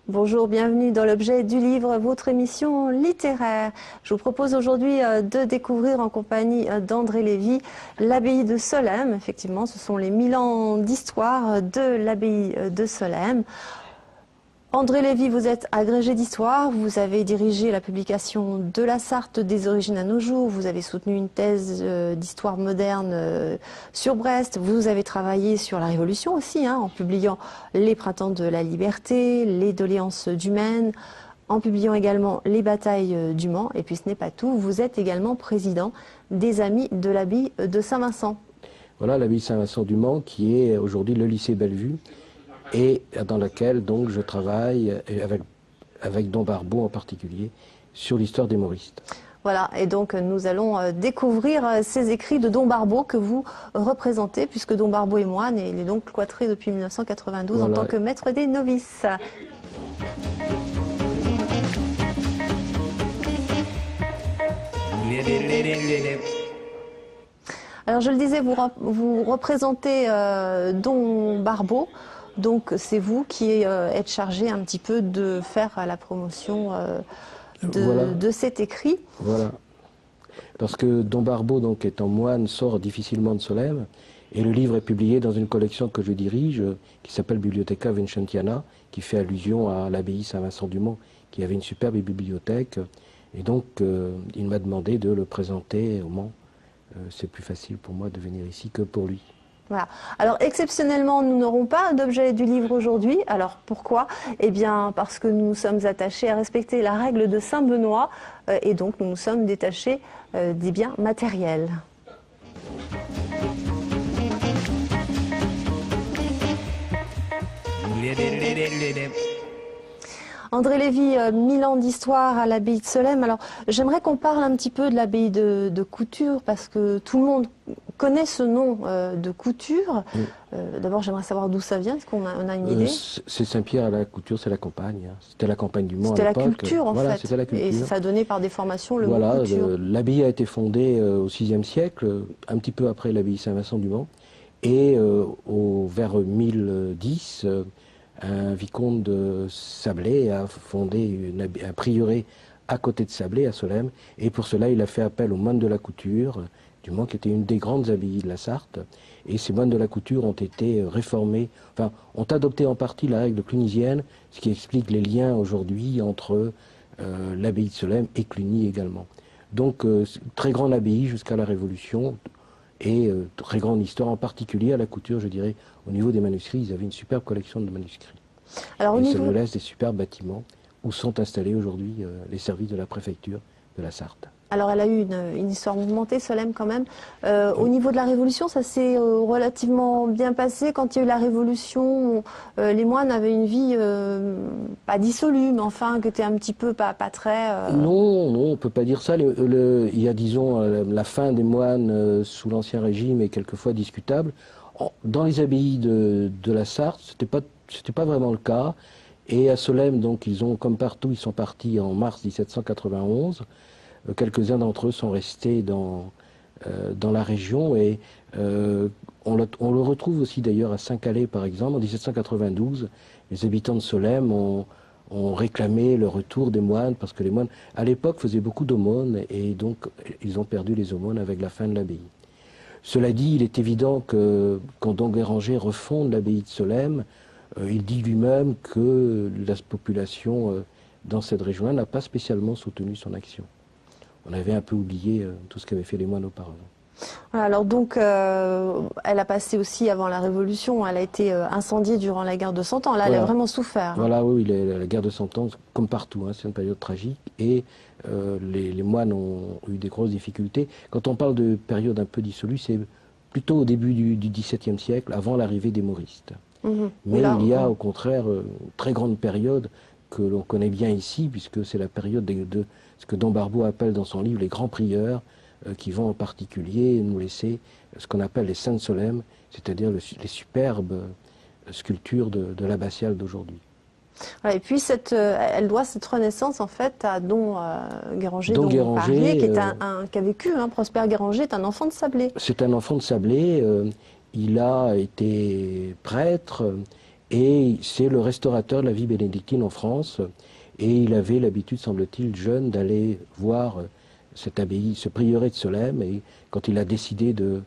Bonjour, bienvenue dans l'objet du livre, votre émission littéraire. Je vous propose aujourd'hui de découvrir en compagnie d'André Lévy l'abbaye de Solesmes. Effectivement, ce sont les 1000 ans d'histoire de l'abbaye de Solesmes. André Lévy, vous êtes agrégé d'histoire, vous avez dirigé la publication de la Sarthe des origines à nos jours, vous avez soutenu une thèse d'histoire moderne sur Brest, vous avez travaillé sur la Révolution aussi, en publiant Les Printemps de la Liberté, Les Doléances du Maine, en publiant également Les Batailles du Mans, et puis ce n'est pas tout, vous êtes également président des Amis de l'abbaye de Saint-Vincent. Voilà l'abbaye Saint-Vincent du Mans qui est aujourd'hui le lycée Bellevue, et dans laquelle donc je travaille avec Don Barbeau en particulier sur l'histoire des Mauristes. Voilà, et donc nous allons découvrir ces écrits de Don Barbeau que vous représentez, puisque Don Barbeau est moine et il est donc cloîtré depuis 1992 voilà. En tant que maître des novices. Alors je le disais, vous représentez Don Barbeau. Donc c'est vous qui êtes chargé un petit peu de faire la promotion de cet écrit. Voilà. Parce que Don Barbeau, donc, étant moine, sort difficilement de Solesmes, et le livre est publié dans une collection que je dirige, qui s'appelle Bibliotheca Vincentiana, qui fait allusion à l'abbaye Saint-Vincent-du-Mont, qui avait une superbe bibliothèque. Et donc il m'a demandé de le présenter au Mans. C'est plus facile pour moi de venir ici que pour lui. Voilà. Alors exceptionnellement, nous n'aurons pas d'objet du livre aujourd'hui. Alors pourquoi? Eh bien parce que nous nous sommes attachés à respecter la règle de Saint-Benoît et donc nous nous sommes détachés des biens matériels. André Lévy, 1000 ans d'histoire à l'abbaye de Solesmes. Alors, j'aimerais qu'on parle un petit peu de l'abbaye de Couture, parce que tout le monde connaît ce nom de Couture. Oui. D'abord, j'aimerais savoir d'où ça vient. Est-ce qu'on a une idée? C'est Saint-Pierre à la Couture, c'est la campagne. C'était la campagne du Mans à l'époque. C'était la culture, en fait. C'était la culture. Et ça donnait par déformation le mot couture. L'abbaye a été fondée au VIe siècle, un petit peu après l'abbaye Saint-Vincent-du-Mont. Et vers 1010... un vicomte de Sablé a fondé un prieuré à côté de Sablé, à Solesmes, et pour cela il a fait appel aux moines de la couture du Mans, qui était une des grandes abbayes de la Sarthe, et ces moines de la couture ont été réformés, enfin ont adopté en partie la règle clunisienne, ce qui explique les liens aujourd'hui entre l'abbaye de Solesmes et Cluny également. Donc très grande abbaye jusqu'à la Révolution, et très grande histoire, en particulier à la couture, je dirais, au niveau des manuscrits. Ils avaient une superbe collection de manuscrits. Alors, et ça nous laisse des superbes bâtiments où sont installés aujourd'hui les services de la préfecture de la Sarthe. Alors elle a eu une histoire mouvementée, Solesmes quand même. Au niveau de la Révolution, ça s'est relativement bien passé. Quand il y a eu la Révolution, les moines avaient une vie pas dissolue, mais enfin qui était un petit peu pas très... Non, on ne peut pas dire ça. Il y a, disons, la fin des moines sous l'Ancien Régime est quelquefois discutable. Dans les abbayes de la Sarthe, c'était pas vraiment le cas. Et à Solesmes, donc, ils ont, comme partout, ils sont partis en mars 1791. Quelques-uns d'entre eux sont restés dans la région et on le retrouve aussi d'ailleurs à Saint-Calais par exemple. En 1792, les habitants de Solesmes ont réclamé le retour des moines parce que les moines à l'époque faisaient beaucoup d'aumônes et donc ils ont perdu les aumônes avec la fin de l'abbaye. Cela dit, il est évident que quand Don Guéranger refonde l'abbaye de Solesmes, il dit lui-même que la population dans cette région-là n'a pas spécialement soutenu son action. On avait un peu oublié tout ce qu'avaient fait les moines auparavant. Alors donc, elle a passé aussi avant la Révolution, elle a été incendiée durant la guerre de 100 ans. Là, voilà. Elle a vraiment souffert. Voilà, oui, la guerre de 100 ans, comme partout, c'est une période tragique. Et les moines ont eu des grosses difficultés. Quand on parle de période un peu dissolue, c'est plutôt au début du XVIIe siècle, avant l'arrivée des Mauristes. Mais là, il y a au contraire une très grande période que l'on connaît bien ici, puisque c'est la période de ce que Don Barbeau appelle dans son livre les grands prieurs, qui vont en particulier nous laisser ce qu'on appelle les saints de Solesmes, c'est-à-dire les superbes sculpture de l'abbatiale d'aujourd'hui. Voilà, et puis elle doit cette renaissance en fait à Don Guéranger, Don dont vous parliez, qui, Guéranger, qui a vécu, Prosper Guéranger est un enfant de Sablé. c'est un enfant de Sablé, il a été prêtre et c'est le restaurateur de la vie bénédictine en France. Et il avait l'habitude, semble-t-il, jeune, d'aller voir cette abbaye, ce prieuré de Solesmes. Et quand il a décidé de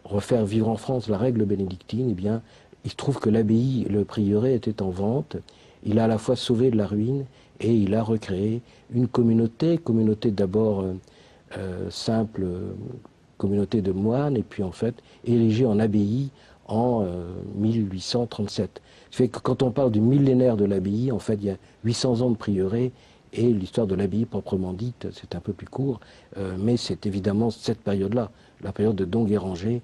refaire vivre en France la règle bénédictine, eh bien, il se trouve que l'abbaye, le prieuré était en vente. Il a à la fois sauvé de la ruine et il a recréé une communauté d'abord simple, communauté de moines, et puis en fait érigée en abbaye en 1837. Ce fait que quand on parle du millénaire de l'abbaye, en fait, il y a 800 ans de prieuré, et l'histoire de l'abbaye proprement dite, c'est un peu plus court, mais c'est évidemment cette période-là, la période de Don Guéranger,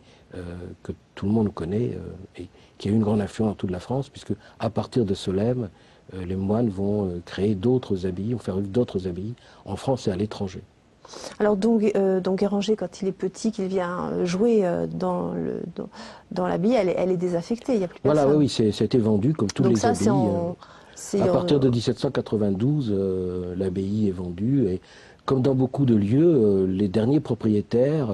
que tout le monde connaît, et qui a eu une grande influence dans toute la France, puisque à partir de Solesmes, les moines vont créer d'autres abbayes, vont faire d'autres abbayes, en France et à l'étranger. Alors Don Guéranger, quand il est petit, qu'il vient jouer dans l'abbaye, elle est désaffectée, il n'y a plus personne. Voilà, oui, ça a été vendu comme toutes les abbayes. À partir de 1792, l'abbaye est vendue, et comme dans beaucoup de lieux, les derniers propriétaires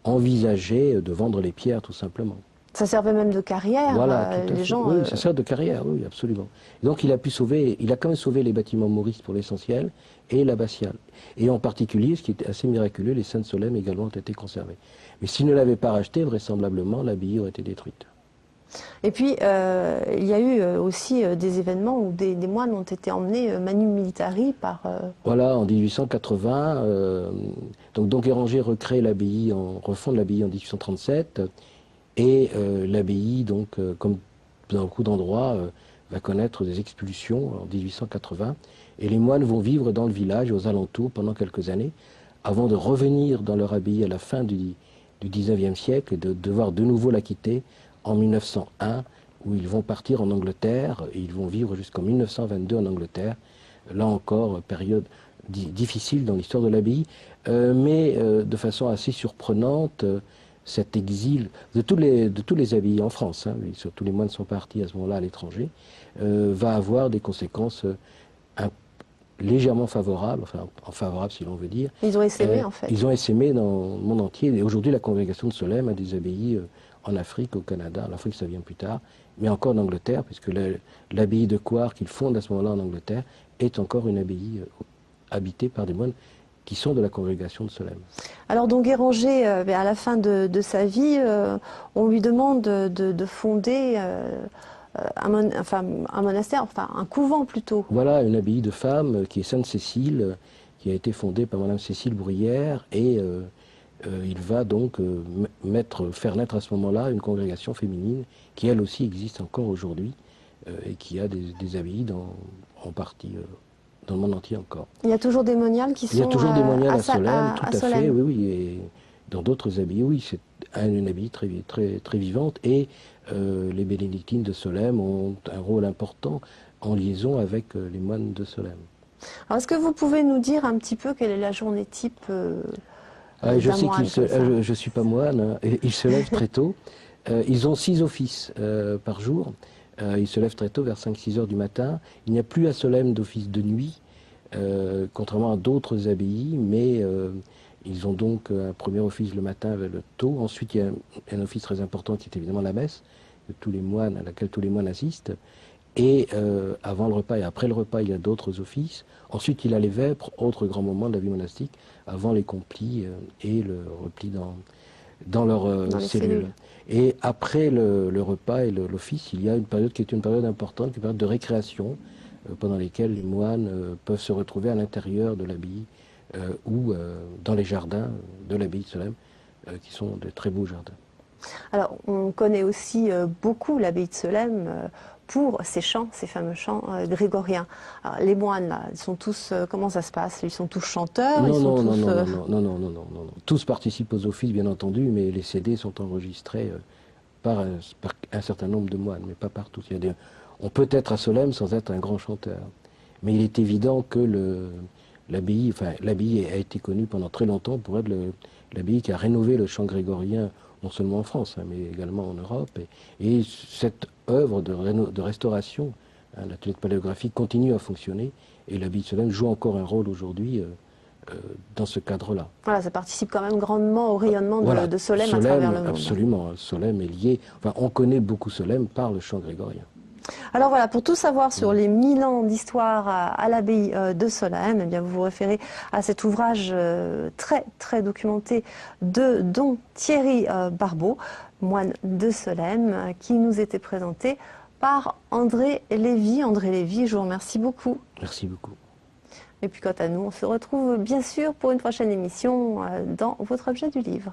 envisageaient de vendre les pierres, tout simplement. Ça servait même de carrière, voilà, les gens... Oui, ça sert de carrière, oui, absolument. Et donc il a quand même sauvé les bâtiments mauristes pour l'essentiel, et l'abbatiale. Et en particulier, ce qui était assez miraculeux, les Saintes Solesmes également ont été conservées. Mais s'il ne l'avait pas racheté, vraisemblablement, l'abbaye aurait été détruite. Et puis, il y a eu aussi des événements où des moines ont été emmenés manu militari par... Voilà, en 1880, donc Don Guéranger refond l'abbaye en 1837, et l'abbaye, donc, comme dans beaucoup d'endroits, va connaître des expulsions en 1880, et les moines vont vivre dans le village, aux alentours, pendant quelques années, avant de revenir dans leur abbaye à la fin du XIXe siècle, et de devoir de nouveau la quitter en 1901, où ils vont partir en Angleterre, et ils vont vivre jusqu'en 1922 en Angleterre. Là encore, période difficile dans l'histoire de l'abbaye, mais de façon assez surprenante, cet exil de tous les abbayes en France, surtout les moines sont partis à ce moment-là à l'étranger, va avoir des conséquences légèrement favorables, enfin favorables si l'on veut dire. Ils ont essaimé en fait. Ils ont essaimé dans le monde entier. Et aujourd'hui, la congrégation de Solesmes a des abbayes en Afrique, au Canada, en Afrique ça vient plus tard, mais encore en Angleterre, puisque l'abbaye de Coire qu'ils fondent à ce moment-là en Angleterre est encore une abbaye habitée par des moines qui sont de la congrégation de Solesmes. Alors Don Guéranger, à la fin de sa vie, on lui demande de fonder un monastère, enfin un couvent plutôt. Voilà, une abbaye de femmes qui est Sainte-Cécile, qui a été fondée par Madame Cécile Bruyère, et il va donc faire naître à ce moment-là une congrégation féminine qui elle aussi existe encore aujourd'hui et qui a des abbayes en partie dans le monde entier encore. Il y a toujours des moniales qui sont... Il y a toujours des moniales à Solesmes, tout à Solesmes. fait, oui, et dans d'autres abbayes, oui, c'est une abbaye très, très, très vivante, et les bénédictines de Solesmes ont un rôle important en liaison avec les moines de Solesmes. Alors est-ce que vous pouvez nous dire un petit peu quelle est la journée type je sais je ne suis pas moine, hein, ils se lèvent très tôt. Ils ont 6 offices par jour. Ils se lèvent très tôt, vers 5-6 heures du matin. Il n'y a plus à Solesmes d'office de nuit, contrairement à d'autres abbayes, mais ils ont donc un premier office le matin vers le tôt. Ensuite, il y a un office très important qui est évidemment la messe, à laquelle tous les moines assistent. Et avant le repas et après le repas, il y a d'autres offices. Ensuite, il y a les vêpres, autre grand moment de la vie monastique, avant les complis et le repli dans leur cellules. Et après le repas et l'office, il y a une période qui est une période importante, une période de récréation, pendant laquelle les moines peuvent se retrouver à l'intérieur de l'abbaye ou dans les jardins de l'abbaye de Solesmes, qui sont de très beaux jardins. Alors, on connaît aussi beaucoup l'abbaye de Solesmes pour ces chants, ces fameux chants grégoriens. Alors, les moines, là, ils sont tous... comment ça se passe? Ils sont tous chanteurs? Non. Tous participent aux offices, bien entendu, mais les CD sont enregistrés par un certain nombre de moines, mais pas par tous. On peut être à Solesmes sans être un grand chanteur. Mais il est évident que l'abbaye a été connue pendant très longtemps pour être l'abbaye qui a rénové le chant grégorien non seulement en France, mais également en Europe. Et cette œuvre de restauration, l'atelier de paléographie continue à fonctionner, et l'abbaye de Solesmes joue encore un rôle aujourd'hui dans ce cadre-là. Voilà, ça participe quand même grandement au rayonnement de Solesmes à Solesmes, travers le monde. Absolument, Solesmes est lié, on connaît beaucoup Solesmes par le chant grégorien. Alors voilà, pour tout savoir sur les 1000 ans d'histoire à l'abbaye de Solesmes, eh bien vous vous référez à cet ouvrage très documenté de don Thierry Barbeau, moine de Solesmes, qui nous était présenté par André Lévy. André Lévy, je vous remercie beaucoup. Merci beaucoup. Et puis quant à nous, on se retrouve bien sûr pour une prochaine émission dans votre objet du livre.